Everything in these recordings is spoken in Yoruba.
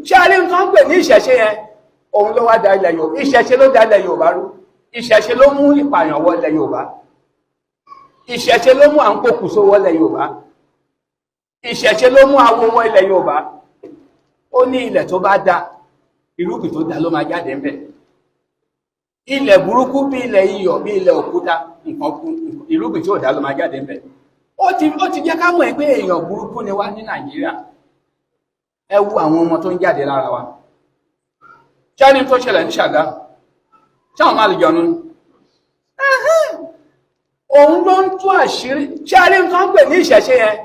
ṣé a rí nǹkan pè ní ìṣẹ̀ṣe yẹn òun ló wá da ilẹ̀ Yorùbá, ìṣẹ̀ṣe ló da ilẹ̀ Yorùbá rú, ìṣẹ̀ṣe ló mú ìpààyàn wọ ilẹ̀ Yorùbá, ìṣẹ̀ṣe ló mú à ń pokùnso wọ ilẹ̀ Yorùbá, ìṣẹ̀ṣe ló mú awo wọ ilẹ̀ Yorùbá. Ó ní ilẹ̀ tó bá da irúgbìn tó da ló máa jáde ńbẹ̀, ilẹ̀ burúkú bí ilẹ̀ iyọ̀ bí ilẹ̀ òkúta irúgbìn tí ò dá ló máa jáde ńbẹ̀. Ó ti jẹ́ ká mọ̀ pé èèyàn burúkú ni wá ní Nàìjíríà. Ẹ wo àwọn ọmọ tó ń jáde lára wa. Ṣẹ́ni tó ṣẹlẹ̀ ní Ṣàgá ṣáwọn máa lè jọnu òun ló ń tú àṣírí. Ṣé a rí nǹkan pè ní ìṣẹ̀ṣe yẹn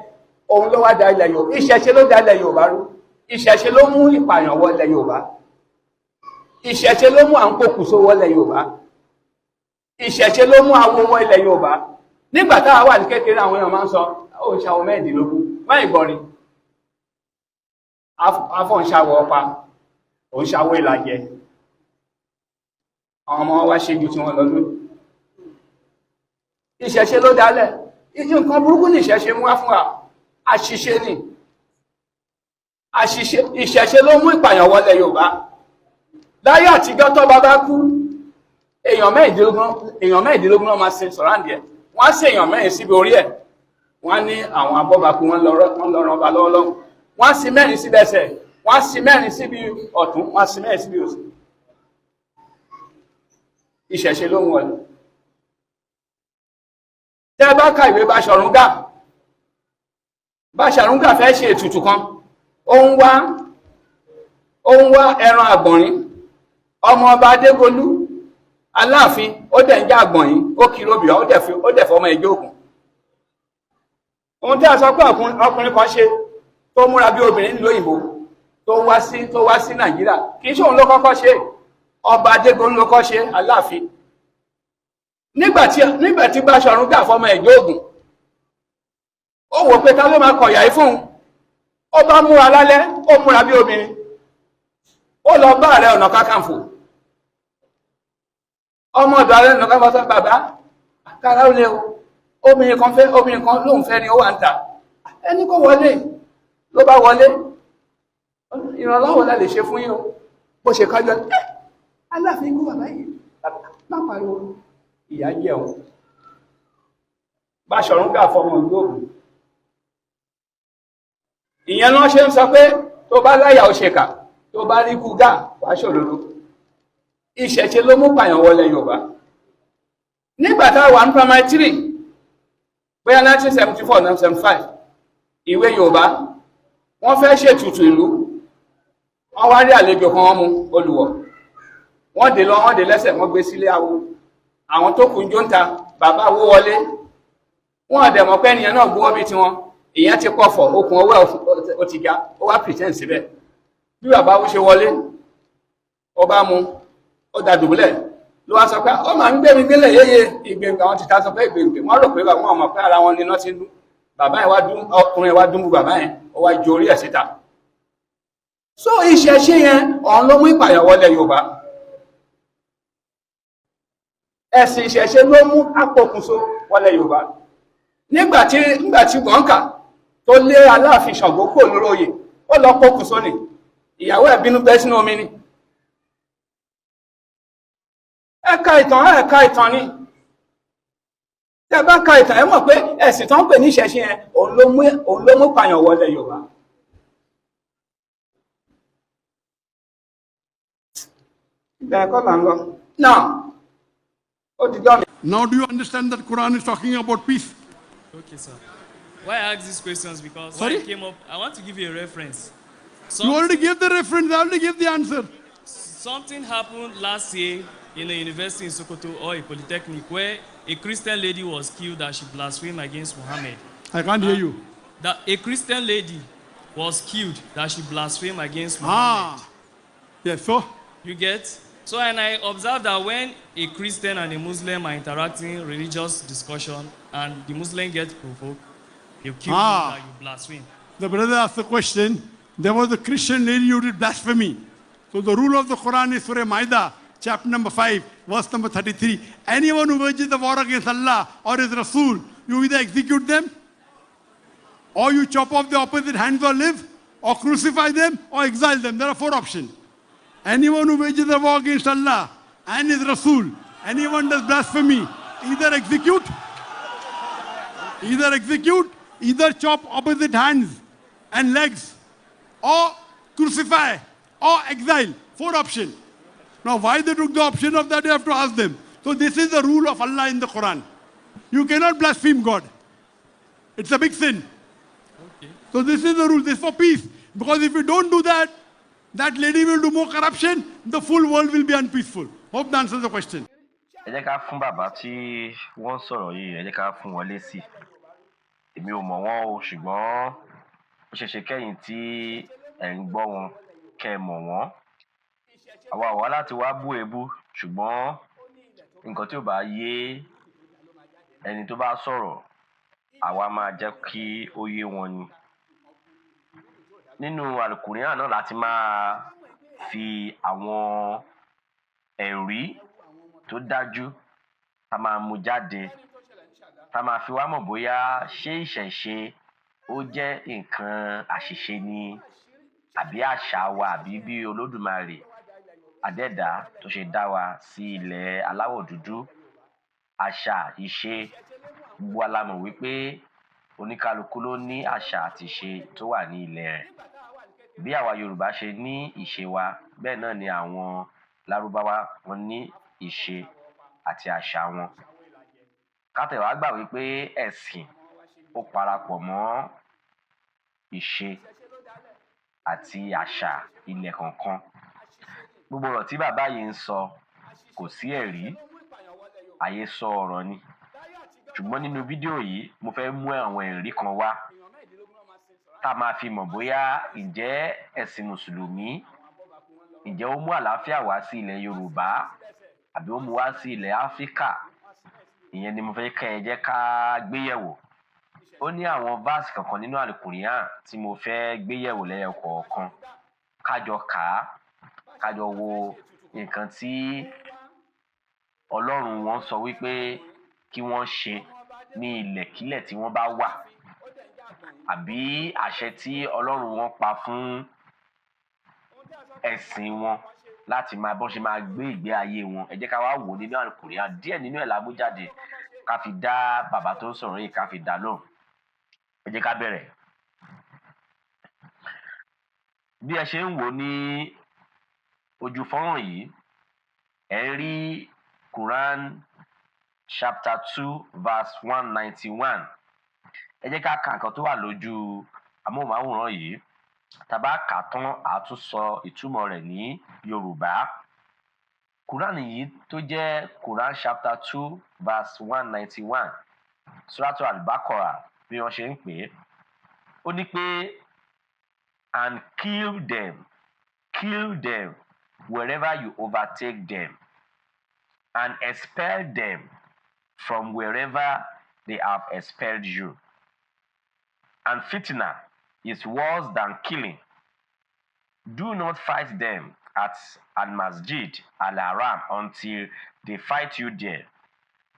òun ló wá da ilẹ̀ Yorùbá, ìṣẹ̀ṣe ló da ilẹ̀ Yorùbá rú, ìṣẹ̀ṣe ló mú ìpààyàn wọ ilẹ̀ Yorùbá, ìṣẹ̀ṣe ló mú à ń pokùnso wọ ilẹ̀ Yorùbá, ìṣẹ̀ṣe ló mú awo wọ ilẹ̀ Yorùbá. Nígbà táwa wà ní kékeré àwọn èèyàn máa ń sọ ó ń ṣàwọ mẹ́ẹ̀dínlógún máa ìgbọ̀rin afọ́ ń ṣàwọ ọpa ò ń ṣàwọ ìlàjẹ, àwọn ọmọ wa ṣe ju tí wọ́n lọ lónìí. Ìṣẹ̀ṣe ló dálẹ̀, nǹkan burúkú ní ìṣẹ̀ṣe mú wá fún wa, àṣìṣe ni àṣìṣe. Ìṣẹ̀ṣe ló mú ìpààyàn wọlé Yorùbá. Láyé àtijọ́ tó bá kú èèyàn mẹ́ẹ̀dínlógún náà máa ṣe sọ̀ráǹdì ẹ̀, wọ́n á ṣe èèyàn mẹ́rin síbi orí ẹ̀, wọ́n á ní àwọn abọ́bakú wọ́n lọ ràn ọba lọ́wọ́lọ́wọ́, wọ́n á sí mẹ́rin síbi ẹsẹ̀, wọ́n á sí mẹ́rin síbi ọ̀tún, wọ́n á sí mẹ́rin síbi òsì. Ìṣẹ̀ṣe ló ń wọlé. Tẹ́ bá ka ìwé Báṣọ̀run Gáà fẹ́ ṣe ètùtù kan, ó ń wá ẹran àgbọ̀nrín, ọmọ ọba Adégolú Aláàfin ó dẹ̀ ń já àgbọ̀nrín, ó kiri obì ó dẹ̀ fọmọ ẹjọ́ ògùn. Ohun tí a sọ pé ọkùnrin kan ṣe tó múra bí obìnrin nílùú òyìnbó tó wá sí Nàìjíríà, kì í ṣe òun ló kọ́kọ́ ṣe, ọba Adégolú ló kọ́ ṣe, Aláàfin. Nígbàtí Báṣọ̀run Gáà fọmọ ẹjọ́ ògùn, ó wò pé ta ló máa kọ̀yà yìí fún un, ó bá múra lálẹ́, ó múra bí obìnrin, ó lọ bá Ààrẹ Ọ̀nà Kakanfò. Ọmọ ọ̀dọ̀ Ààrẹ Ọ̀nà Kakanfò sọ bàbá kára ó lé o, obìnrin kan lóun fẹ́ ni ó wà ń ta, ẹni kó wọlé, ló bá wọlé. Ìrànlọ́wọ́ la lè ṣe fún yín o, bó ṣe kájọ Aláàfin kú bàbá yìí má pariwo, ìyá jẹun. Báṣọ̀run Gáà fọmọ ìlú ògùn. Ìyẹn náà ṣe ń sọ pé tó bá láyà ó ṣèkà, tó bá rí kú Gáà wá ṣòdodo. Ìṣẹ̀ṣe ló mú pààyàn wọlé Yorùbá. Nígbà tá a wà ní primary 3 bóyá 1974-1975 ìwé Yorùbá wọ́n fẹ́ ṣètùtù ìlú, wọ́n wá rí àlejò kan wọ́n mú Olùwọ̀, wọ́n dè lẹ́sẹ̀ wọ́n gbé sílé awo, àwọn tó kù ń jó ń ta, bàbá wó wọlé, wọ́n àdẹ̀mọ̀ pé ènìyàn náà gbówó bí ti wọn, ìyẹn ti pọ̀fọ̀ okùn owó ó ti ga, ó wá pretend síbẹ̀. Bí bàbá ó ṣe wọlé, ó bá mú, ó da dùbúlẹ̀, ló wá sọ pé ó máa ń gbé mi gbélé yéye ìgbèǹgbè, àwọn ti ta sọ pé ìgbèǹgbè, wọ́n rò pé àwọn ọmọ pé ara wọn ni iná ti ń dún. Bàbá yẹn wá dún, ọkùnrin wá dún bú bàbá yẹn, ó wá ju orí ẹ̀ síta. So ìṣẹ̀ṣe yẹn ọ̀hún ló mú ìpààyàn wọlé Yorùbá. Ẹ̀sìn ìṣẹ̀ṣe ló mú apokùnso wọlé Yorùbá. Nígbàtí Gbọ̀ǹkà tó lé Aláàfin Ṣàngó kò lórí oyè, ó lọ pokùnso ni, ìyàwó ẹ̀ bínú bẹ́ sínú omi ni. Ẹ̀ka ìtàn ni. Tẹ́ bá ka ìtàn ẹ mọ̀ pé ẹ̀sìn tó ń pè ní ìṣẹ̀ṣe yẹn òun ló mú pààyàn wọlé Yorùbá. Now do you understand that Quran is talking about peace? Okay, sir. Why I ask these questions? Because when I came up, I want to give you a reference. You already gave the reference, I already gave the answer. Something happened last year in a university in Sokoto or a polytechnic where a Christian lady was killed as she blasphemed against Muhammad. I can't hear you. That a Christian lady was killed that she blasphemed against Muhammad. Yes, so? You get? So, and I observed that when a Christian and a Muslim are interacting religious discussion and the Muslim gets provoked, you kill you that you blaspheme. The brother asked the question, there was a Christian lady who did blasphemy. So the rule of the Quran is Surah Ma'idah, chapter number 5, verse number 33. Anyone who wages the war against Allah or His Rasul, you either execute them, or you chop off the opposite hands or live, or crucify them, or exile them. There are 4 options. Anyone who wages a war against Allah and His Rasul, anyone does blasphemy, either execute, either chop opposite hands and legs, or crucify, or exile. 4 options. Now, why they took the option of that, you have to ask them. So this is the rule of Allah in the Quran. You cannot blaspheme God. It's a big sin. Okay. So this is the rule. This is for peace. Because if you don't do that, that lady will do more corruption. The full world will be unpeaceful. Hope that answers the question. ẹ jẹ́ ká fún bàbá tí wọ́n sọ̀rọ̀ yìí, ẹ jẹ́ ká fún wọn lésì. Èmi ò mọ̀ wọ́n o, ṣùgbọ́n ó ṣe ṣe kẹ́yìn tí ẹ̀ ń gbọ́ wọn kẹ́ ẹ mọ̀ wọ́n. Àwa ò wá láti wá bú èébú, ṣùgbọ́n nǹkan tí ò bá yé ẹni tó bá sọ̀rọ̀, àwa máa jẹ́ kí ó yé wọn ni. Nínú Al-Qur'an náà láti máa fi àwọn ẹ̀rí tó dájú tá máa mú jáde, tá máa fi wá mọ̀ bóyá ṣé ìṣẹ̀ṣe ó jẹ́ nǹkan àṣìṣe ni àbí àṣà wa, àbí bí Olódùmarè Adẹ́dàá tó ṣe dá wa sí ilẹ̀ aláwọ̀ dúdú. Àṣà, ìṣe, gbogbo wa la mọ̀ wípé oníkálukú ló ní àṣà àti ìṣe tó wà ní ilẹ̀ rẹ̀. Bí àwa Yorùbá ṣe ní ìṣe wa, bẹ́ẹ̀ náà ni àwọn Lárúbáwá wọn ní ìṣe àti àṣà wọn. Ká tẹ̀ wá gbà wípé ẹ̀sìn ó parapọ̀ mọ́ ìṣe àti àṣà ilẹ̀ kọ̀ọ̀kan. Gbogbo ọ̀rọ̀ tí bàbá yìí ń sọ kò sí ẹ̀rí, àhesọ ọ̀rọ̀ ni. Ṣùgbọ́n nínú fídíò yìí mo fẹ́ mú àwọn ẹ̀rí kan wá tá máa fi mọ̀ bóyá ǹjẹ́ ẹ̀sìn Mùsùlùmí ǹjẹ́ ó mú àlàáfíà wá sí ilẹ̀ Yorùbá àbí ó mú wá sí ilẹ̀ Áfíríkà. Ìyẹn ni mo fẹ́ kẹ́ ẹ jẹ́ ká gbéyẹ̀wò. Ó ní àwọn verse kankan nínú Al-Qur'an tí mo fẹ́ gbéyẹ̀wò lẹ́yọ kọ̀ọ̀kan. Kájọ kà á, kájọ wo nǹkan tí Ọlọ́run wọn sọ wípé kí wọ́n ṣe ní ilẹ̀kílẹ̀ tí wọ́n bá wà, àbí àṣẹ tí Ọlọ́run wọn pa fún ẹ̀sìn wọn láti máa bọ́n ṣe máa gbé ìgbé ayé wọn. Ẹ jẹ́ ká wá wò nínú Al-Qur'an, díẹ̀ nínú ẹ̀ la mú jáde ká fi dá bàbá tó ń sọ̀rọ̀ yìí ká fi dá lóhùn. Ẹ jẹ́ ká bẹ̀rẹ̀. Bí ẹ ṣe ń wò ní ojú fọ́nrán yìí, ẹ rí Quran chapter 2 verse 191. Ẹ jẹ́ ká ka nǹkan tó wà lójú amóhùnmáwòrán yìí. Tá bá kà tán, a tún sọ ìtumọ̀ rẹ̀ ní Yorùbá. Quran yìí tó jẹ́ Quran chapter 2 verse 191, Suratul Al-Baqarah bí wọ́n ṣe ń pè é. Ó ní pé, and kill them wherever you overtake them, and expel them from wherever they have expelled you. And fitna is worse than killing. Do not fight them at Al-Masjid Al-Haram until they fight you there.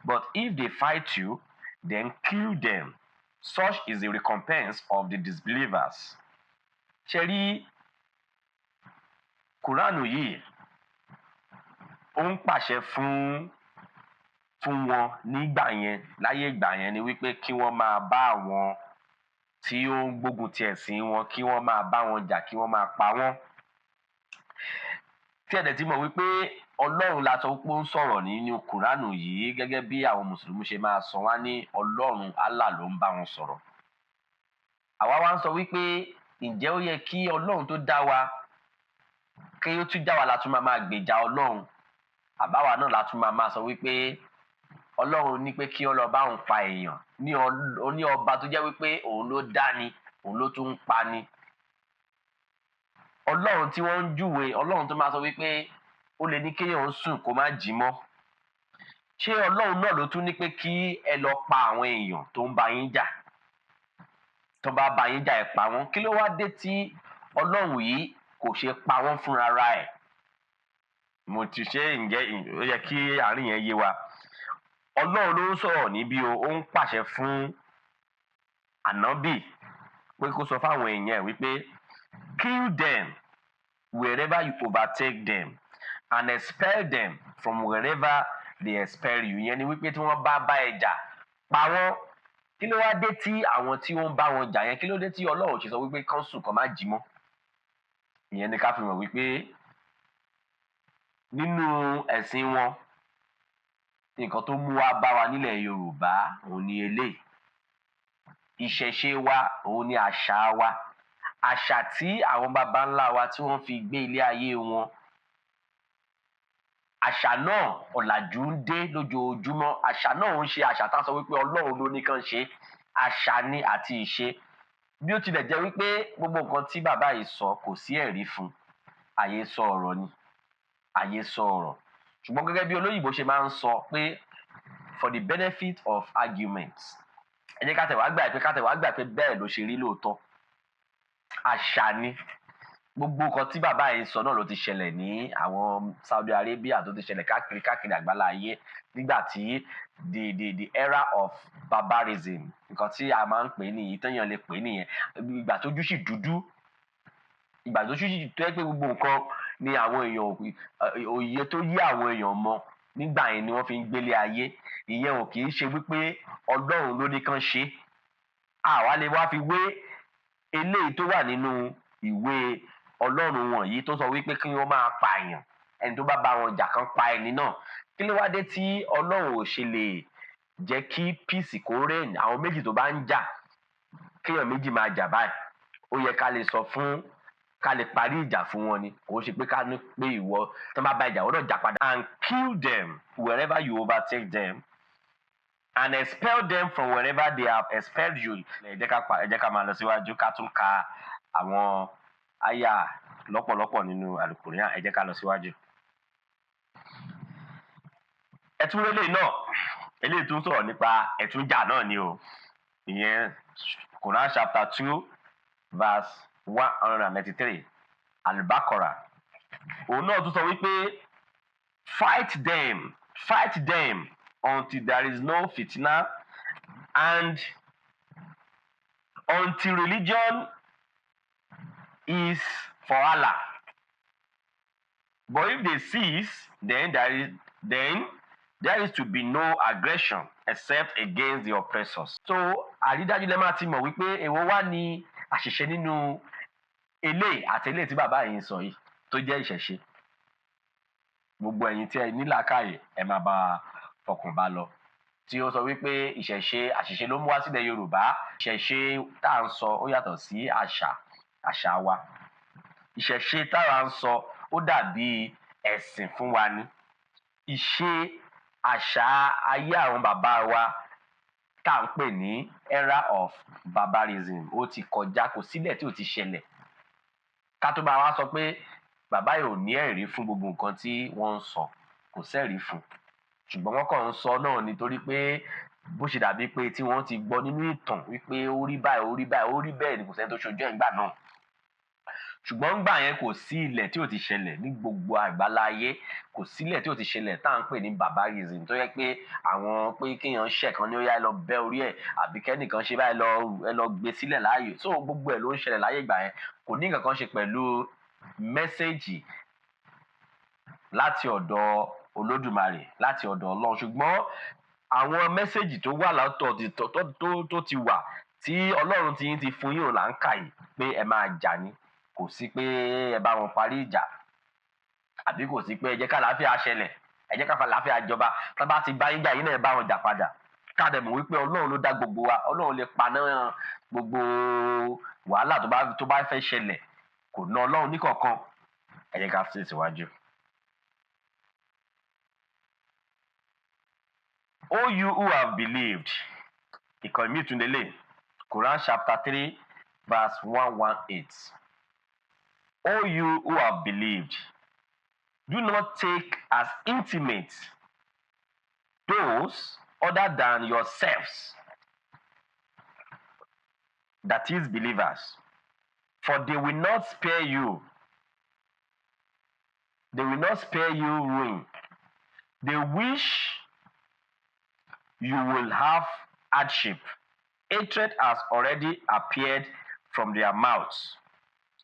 But if they fight you, then kill them. Such is the recompense of the disbelievers. Ṣé rí Kùránù yìí, ó ń pàṣẹ fún wọn nígbà yẹn, láyé ìgbà yẹn, ni wípé kí wọ́n máa bá àwọn tí ó ń gbógun ti ẹ̀sìn wọn, kí wọ́n máa bá wọn jà, kí wọ́n máa pa wọ́n. Tí ẹ dẹ̀ ti mọ̀ wípé Ọlọ́run la sọ pé ó ń sọ̀rọ̀ nínú Kùránù yìí, gẹ́gẹ́ bí àwọn Mùsùlùmí ṣe máa sọ wá ní Ọlọ́run Allah ló ń bá wọn sọ̀rọ̀. Àwa wá ń sọ wípé ǹjẹ́ ó yẹ kí Ọlọ́run tó dá wa, kí ó tún dá wa la tún máa gbèjà Ọlọ́run, àbáwa náà la tún máa sọ wípé Ọlọ́run ní pé kí ó lọ bá òun pa èèyàn, ní ọba tó jẹ́ wípé òun ló dá ni, òun ló tún ń pa ni. Ọlọ́run tí wọ́n ń júwe, Ọlọ́run tó máa sọ wípé ó lè ní kéèyàn sùn kó má jí mọ́. Ṣé Ọlọ́run náà ló tún ní pé kí ẹ lọ pa àwọn èèyàn tó ń bá yín jà? Tó bá bá yín jà, ẹ pa wọ́n. Kí ló wá dé tí Ọlọ́run yìí kò ṣe pa wọ́n fúnra ẹ̀? Mo ti ṣe ǹjẹ́ ó yẹ kí àárín yẹn yé wa. Ọlọ́run ló ń sọ̀rọ̀ níbí o, ó ń pàṣẹ fún Ànábì pé kó sọ fáwọn èèyàn wípé kill them wherever you overtake them, and expel them from wherever they expel you. Ìyẹn ni wípé tí wọ́n bá ẹ jà, pa wọ́n. Kí ló wá dé tí àwọn tí ó ń bá wọn jà yẹn, kí ló dé tí Ọlọ́run ṣe sọ wípé kán sùn kán má jí mọ́? Ìyẹn ni ká fi mọ̀ wípé nínú ẹ̀sìn wọn, nǹkan tó mú wá bá wa nílẹ̀ Yorùbá òun ni eléyìí. Ìṣẹ̀ṣe wa òun ni àṣà wa. Àṣà tí àwọn baba ńlá wa tí wọ́n fi gbé ilé ayé wọn. Àṣà náà ọ̀làjú ń dé lójoojúmọ́. Àṣà náà ń ṣe àṣà tá a sọ wípé Ọlọ́run ló ní kán ṣe. Àṣà ni àti ìṣe. Bí ó tilẹ̀ jẹ́ wípé gbogbo nǹkan tí bàbá yìí sọ kò sí ẹ̀rí fún, àhesọ ọ̀rọ̀ ni, àhesọ ọ̀rọ̀. Ṣùgbọ́n gẹ́gẹ́ bí olóyìnbó ṣe máa ń sọ pé for the benefit of arguments, ẹ jẹ́ ká tẹ̀ wá gbà pé bẹ́ẹ̀ ló ṣe rí lóòótọ́. Àṣà ni. Gbogbo nǹkan tí bàbá yìí sọ náà ló ti ṣẹlẹ̀ ní àwọn Saudi Arabia, tó ti ṣẹlẹ̀ káàkiri àgbálá ayé nígbà tí the era of barbarism, nǹkan tí a máa ń pè ní ìtẹ́yàn lè pè nìyẹn. Ìgbà tójú sì dúdú, ìgbà tó sì tó yẹ pé gbogbo nǹkan ni àwọn èèyàn, òye tó yé àwọn èèyàn mọ̀ nígbà yẹn ni wọ́n fi ń gbélé ayé. Ìyẹn ò kì í ṣe wípé Ọlọ́run ló ní kán ṣe. Àwa lè wá fi wé eléyìí tó wà nínú ìwé Ọlọ́run wọ̀nyí tó sọ wípé kí wọ́n máa pààyàn, ẹni tó bá bá wọn jà kán pa ẹni náà. Kí ló wá dé tí Ọlọ́run ò ṣe lè jẹ́ kí peace kó reign? Àwọn méjì tó bá ń jà, kéèyàn méjì máa jà báyìí, ó yẹ ká lè sọ fún, ká lè parí ìjà fún wọn ni. Kò ṣe pé ká ní pé ìwọ tó bá ìjà wọn náà jà padà. And kill them wherever you overtake them, and expel them from wherever they have expelled you. Ẹ jẹ́ ká máa lọ síwájú, ká tún ka àwọn àyà lọ́pọ̀lọpọ̀ nínú Al-Qur'an. Ẹ jẹ́ ká lọ síwájú. Ẹ̀tún eléyìí náà, eléyìí tún sọ̀rọ̀ nípa ẹ̀túnjà náà ni o. Ìyẹn Quran chapter 2 verse 193, Al-Baqarah. Òun náà tún sọ wípé fight them until there is no fitna, and until religion is for Allah. But if they cease, then there is to be no aggression except against the oppressors. So àrídájú lẹ́ máa ti mọ̀ wípé èwo wá ní àṣìṣe nínú eléyìí àti eléyìí tí bàbá yìí ń sọ yìí tó jẹ́ ìṣẹ̀ṣe. Gbogbo ẹ̀yin tí ẹ ní làákàyè ẹ máa bá fọkàn bá lọ. Tí ó sọ wípé ìṣẹ̀ṣe àṣìṣe ló mú wá sílẹ̀ Yorùbá. Ìṣẹ̀ṣe tá à ń sọ ó yàtọ̀ sí àṣà wa. Ìṣẹ̀ṣe táwa ń sọ ó dàbí ẹ̀sìn fún wa ni. Ìṣe àṣà ayé àwọn bàbá wa tá à ń pè ní era of barbarism ó ti kọjá, kò sílẹ̀ tí ò ti ṣẹlẹ̀. Ká tó bá wa sọ pé bàbá yìí ò ní ẹ̀rí fún gbogbo nǹkan tí wọ́n ń sọ, kò sẹ́rí fún. Ṣùgbọ́n wọ́n kàn ń sọ náà nítorí pé bó ṣe dàbí pé tí wọ́n ti gbọ́ nínú ìtàn wípé ó rí bẹ́ẹ̀ ni kò sẹ́ni tó ṣojú ẹ̀ ńgbà náà. Ṣùgbọ́n ńgbà yẹn kò sí ilẹ̀ tí ò ti ṣẹlẹ̀ ní gbogbo àgbálá ayé, kò sílẹ̀ tí ò ti ṣẹlẹ̀ tá à ń pè ní barbarism tó yẹ pé àwọn pé kéèyàn ṣẹ̀kan ní ó yá ẹ lọ bẹ́ orí ẹ̀, àbí kẹ́nìkan ṣe báyìí ẹ lọ gbé sílẹ̀ láàyè. So gbogbo ẹ̀ ló ń ṣẹlẹ̀ láyé ìgbà yẹn, kò ní nǹkan kan ṣe pẹ̀lú mẹ́sẹ̀gì láti ọ̀dọ̀ Olódùmarè, láti ọ̀dọ̀ Ọlọ́run. Ṣùgbọ́n àwọn mẹ́sẹ̀gì tó wà látọ̀ tó ti wà tí Ọlọ́run ti fún yín là ń kà yìí pé ẹ máa jà ni. Kò sí pé ẹ bá wọn parí ìjà, àbí kò sí pé ẹ jẹ́ ká àlàáfíà ṣẹlẹ̀, ẹ jẹ́ ká àlàáfíà jọba. Tá bá ti bá yín jà yín náà ẹ bá wọn jà padà. Ká dẹ̀ mọ̀ wípé Ọlọ́run ló dá gbogbo wa, Ọlọ́run lè paná gbogbo wàhálà tó bá fẹ́ ṣẹlẹ̀, kò ná Ọlọ́run ní kankan. Ẹ jẹ́ ká fi síwájú. O you who have believed, ìkànnì mi tún lélẹ̀, Quran chapter 3 verse 118. O you who have believed, do not take as intimate those other than yourselves, that is believers, for they will not spare you. They will not spare you ruin. They wish you will have hardship. Hatred has already appeared from their mouths,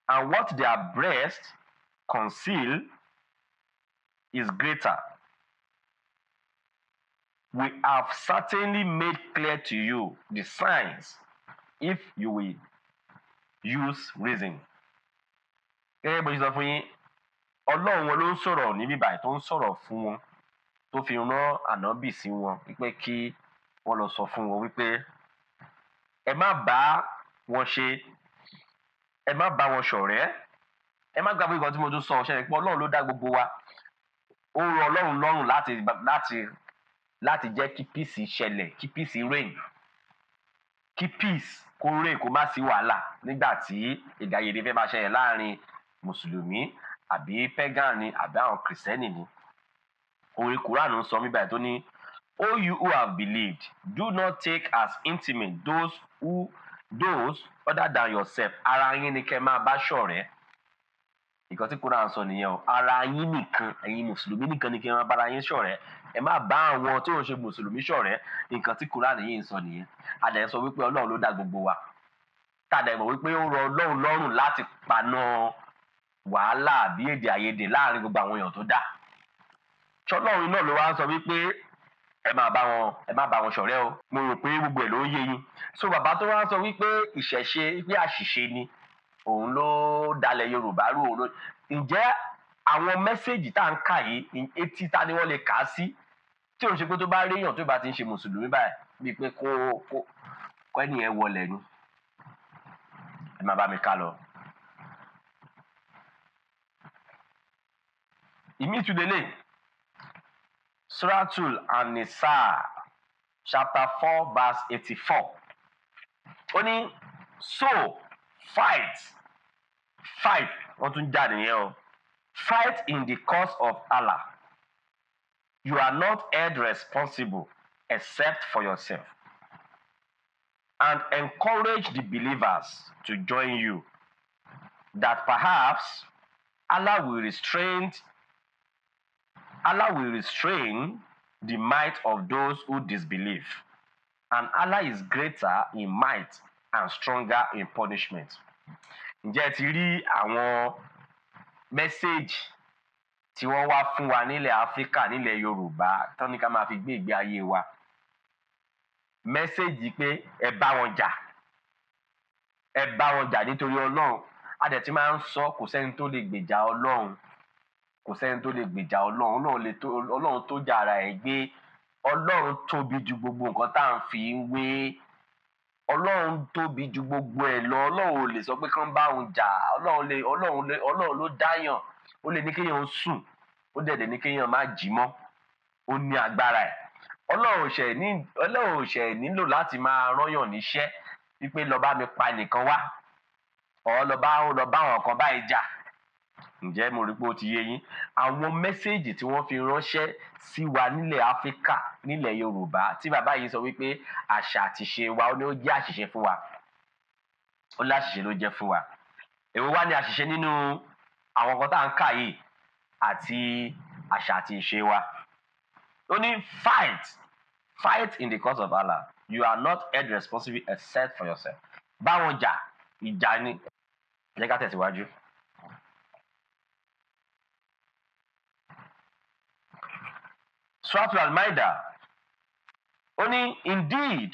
and what their breasts conceal is greater. We have certainly made clear to you the signs if you will use reason. Gẹ́gẹ́ bó ṣe sọ fún yín, Ọlọ́run wọn ló ń sọ̀rọ̀ níbí báyìí tó ń sọ̀rọ̀ fún wọn tó fi rán ànábì sí wọn wípé kí wọ́n lọ sọ fún wọn wípé ẹ má bá wọn ṣe, ẹ má bá wọn ṣọ̀rẹ́, ẹ má gbàgbé nǹkan tí mo tún sọ ṣẹlẹ̀ pé Ọlọ́run ló dá gbogbo wa. Ó rọ Ọlọ́run lọ́rùn láti jẹ́ kí peace ṣẹlẹ̀, kí peace reign, kí peace kó reign, kó má sí wàhálà nígbà tí èdèàìyedè fẹ́ máa ṣẹlẹ̀ láàrin mùsùlùmí àbí pagan ni àbí àwọn kìrìsìtẹ́nì ni. Orí Quran ń sọ mí báyìí tó ní, "O you who have believed, do not take as intimate those other than yourself." Ara yín ni kẹ́ máa bá ṣọ̀rẹ́. Nǹkan tí Quran sọ nìyẹn o. Ara yín nìkan, ẹ̀yin mùsùlùmí nìkan ni kẹ́ máa bára yín ṣọ̀rẹ́. Ẹ má bá àwọn tí ò ń ṣe mùsùlùmí ṣọ̀rẹ́. Nǹkan tí Quran yìí ń sọ nìyẹn. A dẹ̀ sọ wípé Ọlọ́run ló dá gbogbo wa. Tá a dẹ̀ mọ̀ wípé ó rọ Ọlọ́run lọ́rùn láti paná wàhálà àbí èdè àìyedè láàrin gbogbo àwọn èèyàn tó dá. Ṣọlọ́run náà ló wá ń sọ wípé ẹ má bá wọn ṣọ̀rẹ́ o. Mo rò pé gbogbo ẹ̀ ló ń yé yín. So bàbá tó wá ń sọ wípé ìṣẹ̀ṣe wípé àṣìṣe ni, òun ló dalẹ̀ Yorùbá rú, òun ló. Ǹjẹ́ àwọn mẹ́sẹ̀gì tá à ń kà yìí etí ta ni wọ́n lè kà á sí? Tí òun ṣe pé tó bá rí èèyàn tó bá ti ń ṣe mùsùlùmí báyìí bíi pé kó ẹnìyẹn wọlé ni. Ẹ má bá mi ká lọ. Ìmí ìtúndélé Suratul An-Nisa chapter 4 verse 84. Ó ní, so fight, wọ́n tún jáde yẹn o. Fight in the cause of Allah. You are not held responsible except for yourself. And encourage the believers to join you, that perhaps Allah will restrain the might of those who disbelieve. And Allah is greater in might and stronger in punishment. Ǹjẹ́ ẹ ti rí àwọn mẹ́séèjì tí wọ́n wá fún wa nílẹ̀ Áfíríkà, nílẹ̀ Yorùbá, tán ní ká máa fi gbé ìgbé ayé wa? Mẹ́séèjì pé ẹ bá wọn jà nítorí Ọlọ́run. A dẹ̀ ti máa ń sọ, kò sẹ́ni tó lè gbèjà Ọlọ́run. Ọlọ́run tó jà ara ẹ̀ gbé. Ọlọ́run tóbi ju gbogbo nǹkan tá à ń fi ń wé. Ọlọ́run tóbi ju gbogbo ẹ̀ lọ. Ọlọ́run ò lè sọ pé kán bá òun jà. Ọlọ́run ló dáyàn. Ó lè ní kéèyàn sùn, ó dẹ̀ ní kéèyàn má jí mọ́. Ó ní agbára ẹ̀. Ọlọ́run ò ṣẹ̀ nílò láti máa rányàn níṣẹ́ wípé lọ bá mi pa nìkan wá, ọ̀ lọ bá àwọn kan báyìí jà. Ǹjẹ́ mo rí pé ó ti yé yín? Àwọn mẹ́séèjì tí wọ́n fi ránṣẹ́ sí wa nílẹ̀ Áfíríkà, nílẹ̀ Yorùbá, tí bàbá yìí sọ wípé àṣà àtìṣe wa ó ní ó jẹ́ àṣìṣe fún wa. Ó láṣìṣe ló jẹ́ fún wa. Èwo wá ní àṣìṣe nínú àwọn kan tá à ń kà yìí àti àṣà àti ìṣe wa? Ó ní fight in the cause of Allah. You are not held responsible except for yourself. Báwọn jà, ìjà ni. Jẹ́ ká tẹ̀síwájú. Suratul Al-Ma'idah. Ó ní, indeed,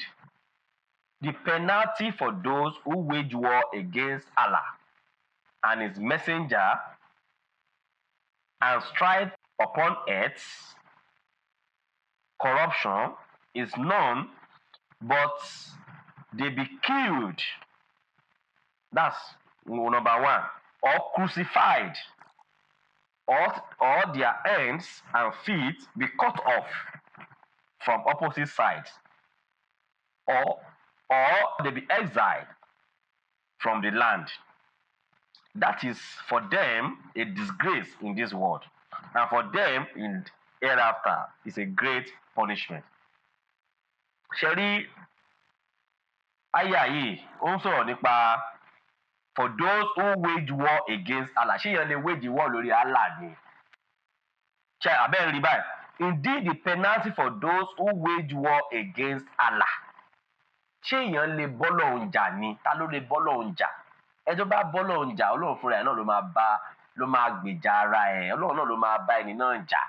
the penalty for those who wage war against Allah and his messenger and strive upon earth, corruption, is none but they be killed. That's number one. Or crucified, or their hands and feet be cut off from opposite sides, or they be exiled from the land. That is for them a disgrace in this world, and for them in hereafter is a great punishment. Ṣé rí àyá yìí ó ń sọ̀rọ̀ nípa for those who wage war against Allah. Ṣé èèyàn lè wage war lórí Allah ni? Ṣé abẹ́ rí báyìí? Indeed, the penalty for those who wage war against Allah. Ṣé èèyàn lè bọ́lọ́hun jà ni? Ta ló lè bọ́lọ́hun jà? ẹjọ́ bá bọ́ lọ́run jà ọlọ́run fúnra ẹ̀ náà ló máa gbèjà ara ẹ̀, ọlọ́run náà ló máa bá ẹni náà jà.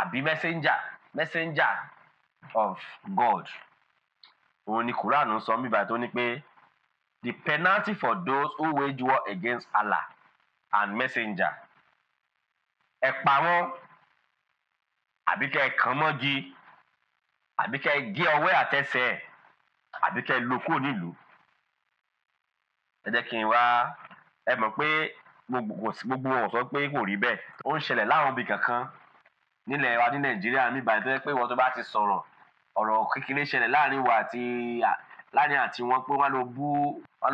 Àbí messenger of God. Òun ni Quran sọ nígbà tó ní pé the penalty for those who wage war against Allah and messenger. Ẹ pa wọ́n, àbí kẹ́ ẹ kàn mọ́gi, àbí kẹ́ ẹ gé ọwọ́ àtẹsẹ̀ ẹ̀, àbí kẹ́ ẹ lọ kúrò nílùú. Ẹ jẹ́ kí n wá, ẹ mọ̀ pé gbogbo wọn sọ pé kò rí bẹ́ẹ̀. Ó ń ṣẹlẹ̀ láwọn ibì kankan nílẹ̀ wa ní Nàìjíríà nígbà tó yẹ pé wọ́n tó bá ti sọ̀rọ̀ ọ̀rọ̀ kékeré ṣẹlẹ̀ láàrin àti wọn pé wọ́n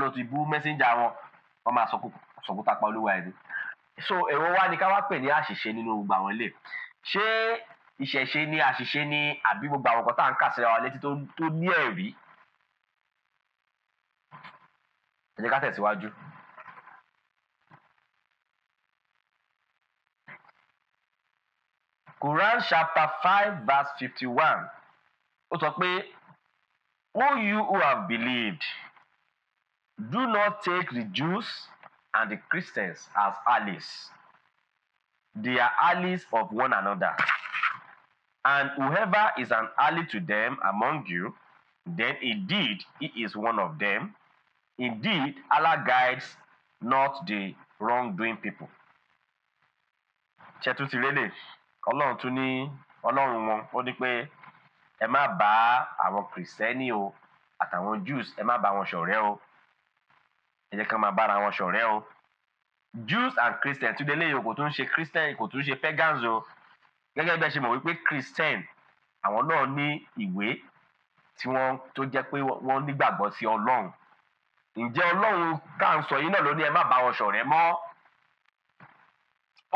lọ ti bú messenger wọn, wọ́n máa sọkúta pa olúwa ẹni. So èwo wá ní ká wá pè ní àṣìṣe nínú gbogbo àwọn ilé? Ṣé ìṣẹ̀ṣe ni àṣìṣe ni àbí gbogbo àwọn nǹkan tá à ń kà síra wa létí tó ní ẹ̀rí? Ẹ jẹ́ ká tẹ̀síwájú. Quran chapter 5 verse 51. Ó sọ pé, "O you who have believed, do not take the Jews and the Christians as allies. They are allies of one another. And whoever is an ally to them among you, then indeed he is one of them. Indeed, Allah guides not the wrongdoing people." Ṣé tún ti rélè? Ọlọ́run tún ní Ọlọ́run wọn, ó ní pé ẹ má bá àwọn Kìrìsìtẹ́nì o àtàwọn Jews, ẹ má bá wọn ṣọ̀rẹ́ o. Ẹ jẹ́ ká máa bára wọn ṣọ̀rẹ́ o. Jews and Christians tún délé yìí kò tún ṣe Christian, kò tún ṣe pagans o. Gẹ́gẹ́ bí ẹ ṣe mọ̀ wípé Christian àwọn náà ní ìwé tí wọ́n tó jẹ́ pé wọ́n nígbàgbọ́ sí Ọlọ́run. Ǹjẹ́ Ọlọ́run ká ń sọ yìí náà ló ní ẹ má bá wọn ṣọ̀rẹ́ mọ́?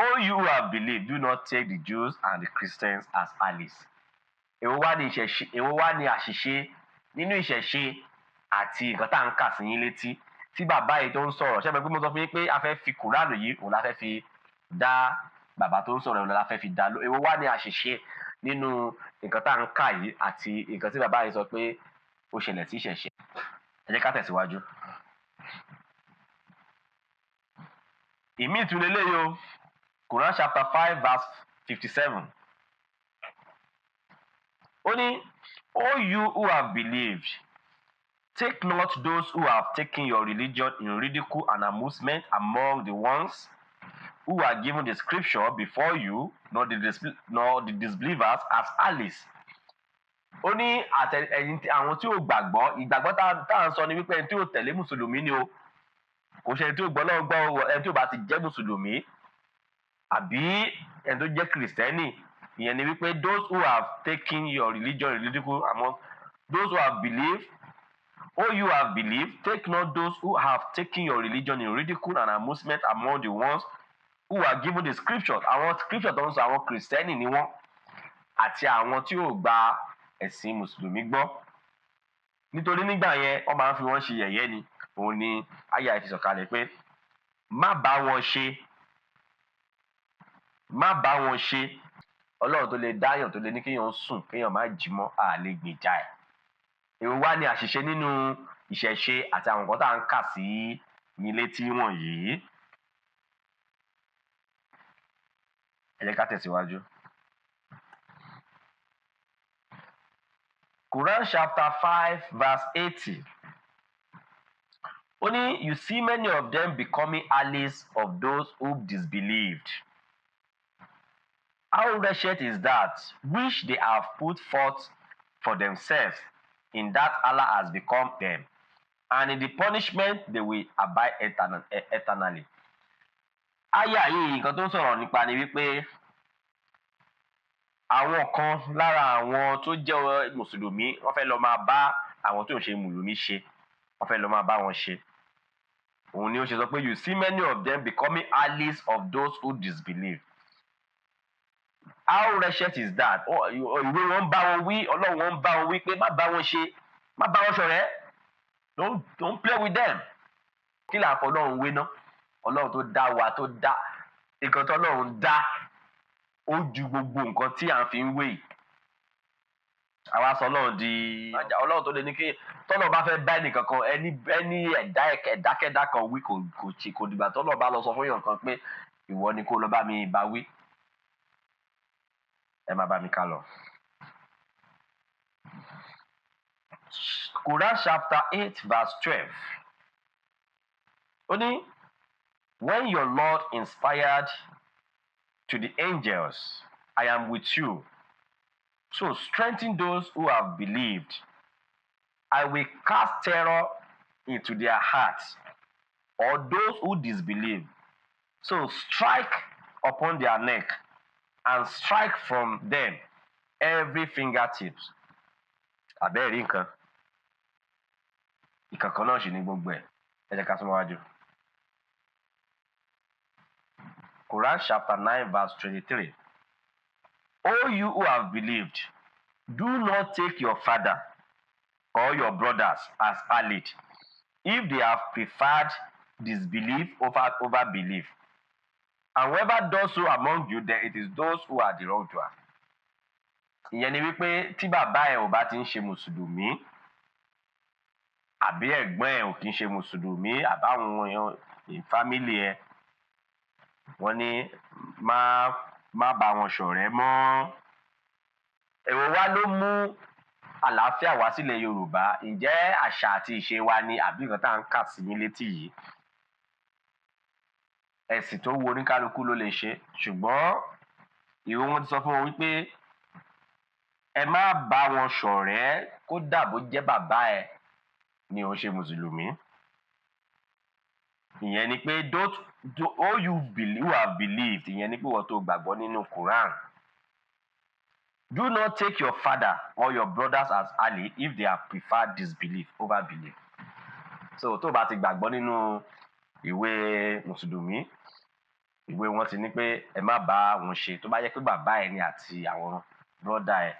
"O you who have believed, do not take the Jews and the Christians as allies." Èwo wá ní àṣìṣe nínú ìṣẹ̀ṣe àti nǹkan tá à ń kà sí yín létí tí bàbá yìí tó ń sọ̀rọ̀? Ṣé mo pé mo sọ fún yín pé a fẹ́ fi Kùránì yìí òun la fẹ́ fi dá bàbá tó ń sọ̀rọ̀ òun la fẹ́ fi dá ló. Èwo wá ní àṣìṣe nínú nǹkan tá à ń kà yìí àti nǹkan tí bàbá yìí sọ pé ó ṣẹlẹ̀ sí ìṣẹ̀ṣe? Ẹ jẹ́ ká tẹ̀síwájú. Ìmí ìtúlẹ̀ eléyìí o, Quran chapter 5 verse 57. Ó ní, "O you who have believed, take not those who have taken your religion in ridicule and amusement among the ones who are given the scripture before you, nor the disbelievers as allies." Ó ní àwọn tí ò gbàgbọ́, ìgbàgbọ́ tá à ń sọ ni wípé ẹni tí ò tẹ̀lé mùsùlùmí ni o. Kò ṣe ẹni tí ò gbọ́ lọ́wọ́ gbọ́, ẹni tí ò bá ti jẹ́ mùsùlùmí àbí ẹni tó jẹ́ Kìrìsìtẹ́nì. Ìyẹn ni wípé those who have taken your religion in ridicule among those who have believed. "O you have believed, take not those who have taken your religion in ridicule and amusement among the ones who are given the scriptures." Àwọn scripture tó ń sọ àwọn Kìrìsìtẹ́nì ni wọ́n àti àwọn tí ò gba ẹ̀sìn mùsùlùmí gbọ́. Nítorí nígbà yẹn wọ́n máa ń fi wọ́n ṣe yẹ̀yẹ́ ni. Òun ni àyà ẹ̀ fi sọ̀kalẹ̀ pé má bá wọn ṣe, má bá wọn ṣe. Ọlọ́run tó lè dáyàn tó lè ní kéèyàn sùn kéèyàn má jí mọ́ à lè gbèjà ẹ̀. Èwo wá ní àṣìṣe nínú ìṣẹ̀ṣe àti àwọn nǹkan tá à ń kà sí yín létí wọ̀nyí? Ẹ jẹ́ ká tẹ̀síwájú. Quran chapter 5 verse 80. Ó ní, "You see many of them becoming allies of those who disbelieved. How wretched is that which they have put forth for themselves, in that Allah has become them, and in the punishment they will abide eternally." Àyà yìí nǹkan tó ń sọ̀rọ̀ nípa ni wípé àwọn kan lára àwọn tó jẹ́ mùsùlùmí wọ́n fẹ́ lọ máa bá àwọn tó ń ṣe mùsùlùmí ṣe, wọ́n fẹ́ lọ máa bá wọn ṣe. Òun ni ó ṣe sọ pé "You see many of them becoming allies of those who disbelieve." How wretched is that? Ìwé wọn ń bá wọn wí, Ọlọ́run wọn ń bá wọn wí pé má bá wọn ṣe, má bá wọn ṣọ̀rẹ́. Don't play with them. Kí là ń fọ Ọlọ́run wé ná? Ọlọ́run tó dá wa, tó dá nǹkan tó Ọlọ́run dá ó ju gbogbo nǹkan tí à ń fi ń wé yìí. àwa sọ Ọlọ́run di Ọlọ́run tó lè ní kí tọ́lọ̀ bá fẹ́ bá ẹnìkan kan ẹni ẹ̀dákẹ́dá kan wí kò dìgbà tọ́lọ̀ bá lọ sọ fún èèyàn kan pé ìwọ ni kó lọ bá mi bá wí. Ẹ má bá mi ká lọ. Quran chapter 8 verse 12. Ó ní, when your Lord inspired to the angels, I am with you. So strengthen those who have believed. I will cast terror into their hearts, or those who disbelieve. So strike upon their neck and strike from them every fingertips. Abẹ́rẹ́ nǹkan. Ìkankan náà ṣì ní gbogbo ẹ̀. Ẹ jẹ́ ká súnmọ́ wájú. Quran chapter 9 verse 23. O you who have believed, do not take your father or your brothers as allied, if they have preferred disbelief over belief. And whoever does so among you, then it is those who are the wrongdoer. Ìyẹn ni wípé tí bàbá ẹ̀ ò bá ti ń ṣe mùsùlùmí, àbí ẹ̀gbọ́n ẹ̀ ò kí ń ṣe mùsùlùmí, àbáwọn fámìlì ẹ̀, wọ́n ní má bá wọn ṣọ̀rẹ́ mọ́. Èwo wá ló mú àlàáfíà wá sílẹ̀ Yorùbá? Ǹjẹ́ àṣà àti ìṣe wa ni àbí nǹkan tá à ń kà sí ní létí yìí? Ẹ̀sìn tó wu oníkálukú ló lè ṣe, ṣùgbọ́n ìwé wọn ti sọ fún wọn wípé ẹ má bá wọn ṣọ̀rẹ́ kódà bó jẹ́ bàbá ẹ ni ó ṣe mùsùlùmí. Ìyẹn ni pé all you who have believed, ìyẹn ni pé wọ́n tó gbàgbọ́ nínú Quran. Do not take your father or your brothers as ally if they have preferred disbelief over belief. So tó bá ti gbàgbọ́ nínú ìwé mùsùlùmí, ìwé wọn ti ní pé ẹ má bá wọn ṣe tó bá yẹ pé bàbá ẹ ni àti àwọn brọ́dà ẹ